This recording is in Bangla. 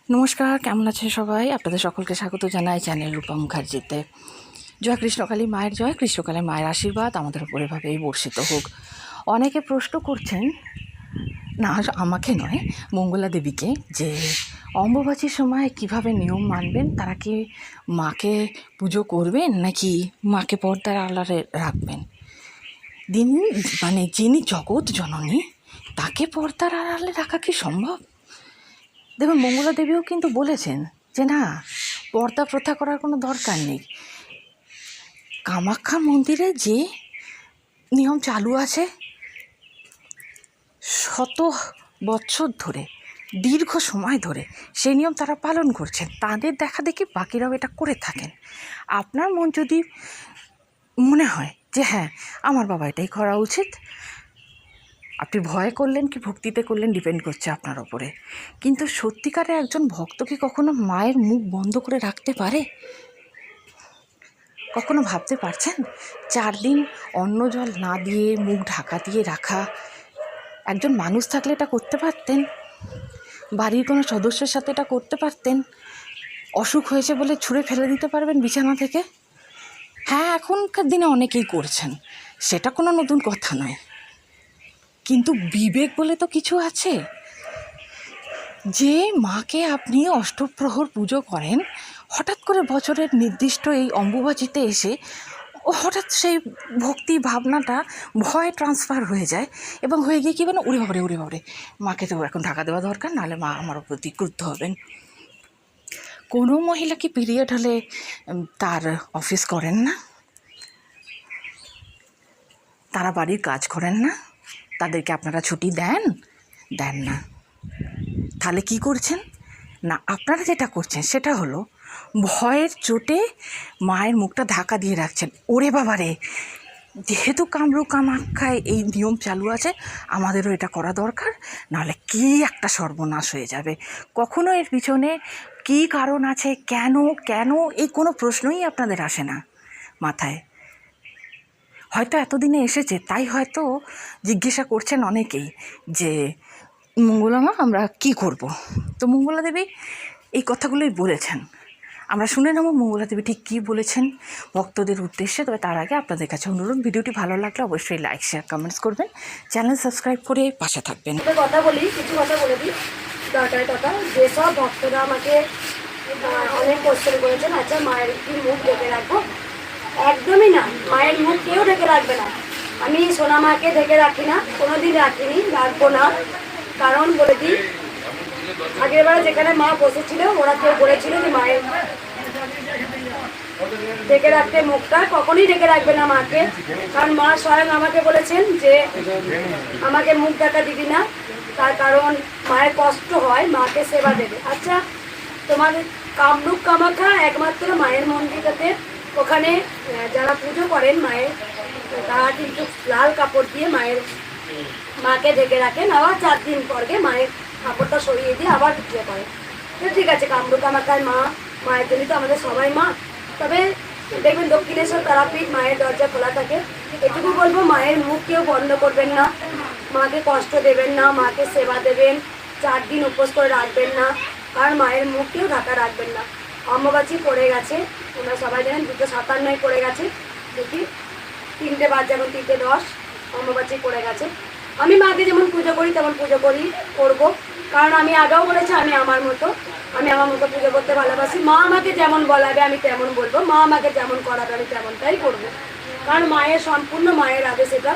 নমস্কার, কেমন আছেন সবাই? আপনাদের সকলকে স্বাগত জানাই চ্যানেল রূপা মুখার্জিতে। জয় কৃষ্ণকালী মায়ের জয়, কৃষ্ণকালী মায়ের আশীর্বাদ আমাদের উপর এভাবেই বর্ষিত হোক। অনেকে প্রশ্ন করছেন, না আমাকে নয়, মঙ্গলা দেবীকে, যে অম্বুবাচীর সময় কিভাবে নিয়ম মানবেন, তারা কি মাকে পুজো করবেন নাকি মাকে পর্দার আড়ালে রাখবেন? যিনি জগৎ জননী, তাকে পর্দার আড়ালে রাখা কি সম্ভব? দেখুন, মঙ্গলা দেবীও কিন্তু বলেছেন যে না, পর্দা প্রথা করার কোনো দরকার নেই। কামাখ্যা মন্দিরে যে নিয়ম চালু আছে শত বছর ধরে, দীর্ঘ সময় ধরে সেই নিয়ম তারা পালন করছেন, তাদের দেখা দেখি বাকিরাও এটা করে থাকেন। আপনার মন যদি মনে হয় যে হ্যাঁ আমার বাবা এটাই করা উচিত, আপনি ভয় করলেন কি ভক্তিতে করলেন ডিপেন্ড করছে আপনার ওপরে। কিন্তু সত্যিকারে একজন ভক্ত কি কখনো মায়ের মুখ বন্ধ করে রাখতে পারে? কখনো ভাবতে পারছেন? 4 দিন অন্ন জল না দিয়ে মুখ ঢাকা দিয়ে রাখা, একজন মানুষ থাকলে এটা করতে পারতেন? বাড়ির কোনো সদস্যের সাথে এটা করতে পারতেন? অসুখ হয়েছে বলে ছুঁড়ে ফেলে দিতে পারবেন বিছানা থেকে? হ্যাঁ, এখনকার দিনে অনেকেই করছেন, সেটা কোনো নতুন কথা নয়, কিন্তু বিবেক বলে তো কিছু আছে। যে মাকে আপনি অষ্টপ্রহর পুজো করেন, হঠাৎ করে বছরের নির্দিষ্ট এই অম্বুবাচীতে এসে হঠাৎ সেই ভক্তি ভাবনাটা ভয় ট্রান্সফার হয়ে যায়, এবং হয়ে গিয়ে কী বলেন, উড়ে বাবরে মাকে তো এখন ঢাকা দেওয়া দরকার, নাহলে মা আমার প্রতি ক্রুদ্ধ হবেন। কোনো মহিলা কি পিরিয়ড হলে তার অফিস করেন না? তারা বাড়ির কাজ করেন না? তাদেরকে আপনারা ছুটি দেন না? তাহলে কি করছেন না, আপনারা যেটা করছেন সেটা হলো ভয়ের চোটে মায়ের মুখটা ঢাকা দিয়ে রাখছেন। ওরে বাবা রে, যেহেতু কামাখ্যায় এই নিয়ম চালু আছে, আমাদেরও এটা করা দরকার, নাহলে কি একটা সর্বনাশ হয়ে যাবে। কখনো এর পিছনে কি কারণ আছে, কেন এই কোনো প্রশ্নই আপনাদের আসে না মাথায়। হয়তো এতদিনে এসেছে তাই হয়তো জিজ্ঞাসা করছেন অনেকেই যে মঙ্গলা মা আমরা কী করব। তো মঙ্গলা দেবী এই কথাগুলোই বলেছেন, আমরা শুনে নেব মঙ্গলা দেবী ঠিক কী বলেছেন ভক্তদের উদ্দেশ্যে। তবে তার আগে আপনাদের কাছে অনুরোধ, ভিডিওটি ভালো লাগলে অবশ্যই লাইক শেয়ার কমেন্টস করবেন, চ্যানেল সাবস্ক্রাইব করে পাশে থাকবেন। কথা বলি, কিছু কথা বলে দিই দরকারি কথা। যেসব ভক্তরা আমাকে অনেক কোশ্চেন করেছেন, আচ্ছা মায়ের কি মুখ ঢেকে রাখবো? একদমই না, মায়ের মুখ কেউ ঢেকে রাখবে না। আমি সোনা মাকে ঢেকে রাখি না, কোনোদিন রাখিনি, রাখবো না। কারণ বলে দিই, আগের বারে যেখানে মা বসেছিল ওরা কেউ বলেছিল যে মায়ের ঢেকে রাখতে, মুখটা কখনোই ঢেকে রাখবে না মাকে। কারণ মা স্বয়ং আমাকে বলেছেন যে আমাকে মুখ ঢাকা দিবি না, তার কারণ মায়ের কষ্ট হয়, মাকে সেবা দেবে। আচ্ছা, তোমাদের কামরূপ কামাখ্যা একমাত্র মায়ের মন্দিরটাতে, ওখানে যারা পুজো করেন মায়ের, তারা কিন্তু লাল কাপড় দিয়ে মাকে ঢেকে রাখেন, আবার 4 দিন পরকে মায়ের কাপড়টা সরিয়ে দিয়ে আবার পুজো করেন। তো ঠিক আছে, কামরূপ কামাখ্যায় মায়ের জন্য তো আমাদের সবাই মা। তবে দেখবেন দক্ষিণেশ্বর তারাপীঠ মায়ের দরজা খোলা থাকে। এটুকু বলবো, মায়ের মুখ কেউ বন্ধ করবেন না, মাকে কষ্ট দেবেন না, মাকে সেবা দেবেন, 4 দিন উপোস করে রাখবেন না, কারণ মায়ের মুখ কেউ ঢাকা রাখবেন না। অম্বুবাচী পড়ে গেছে, তোমরা সবাই জানেন, 257 পড়ে গেছে, দেখি 3টে বাজ, যেমন 3:10 অম্বুবাচী পড়ে গেছে। আমি মাকে যেমন পুজো করি তেমন পুজো করবো, কারণ আমি আগেও বলেছি আমি আমার মতো পুজো করতে ভালোবাসি। মা আমাকে যেমন বলাবে আমি তেমন বলবো, মা আমাকে যেমন করাবে আমি তেমনটাই করবো, কারণ মায়ের সম্পূর্ণ মায়ের আদেশ এটা।